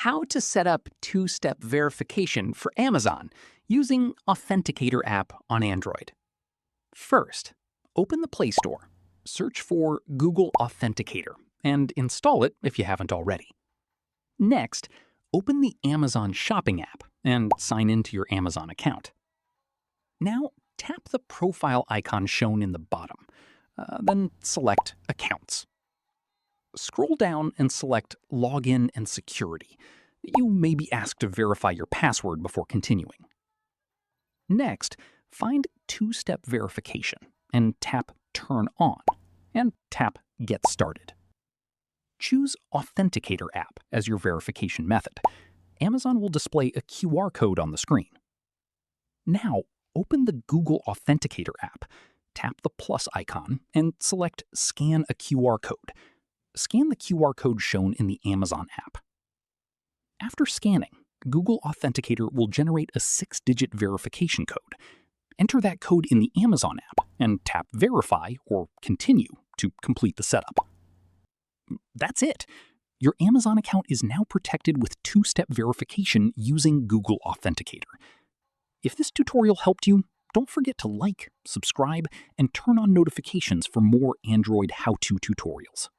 how to set up two-step verification for Amazon using Authenticator app on Android. First, open the Play Store, search for Google Authenticator, and install it if you haven't already. Next, open the Amazon Shopping app and sign into your Amazon account. Now, tap the profile icon shown in the bottom, then select Accounts. Scroll down and select Login and Security. You may be asked to verify your password before continuing. Next, find two-step verification and tap Turn On, and tap Get Started. Choose Authenticator app as your verification method. Amazon will display a QR code on the screen. Now, open the Google Authenticator app, tap the plus icon, and select Scan a QR code. Scan the QR code shown in the Amazon app. After scanning, Google Authenticator will generate a 6-digit verification code. Enter that code in the Amazon app and tap Verify or Continue to complete the setup. That's it. Your Amazon account is now protected with two-step verification using Google Authenticator. If this tutorial helped you, don't forget to like, subscribe, and turn on notifications for more Android how-to tutorials.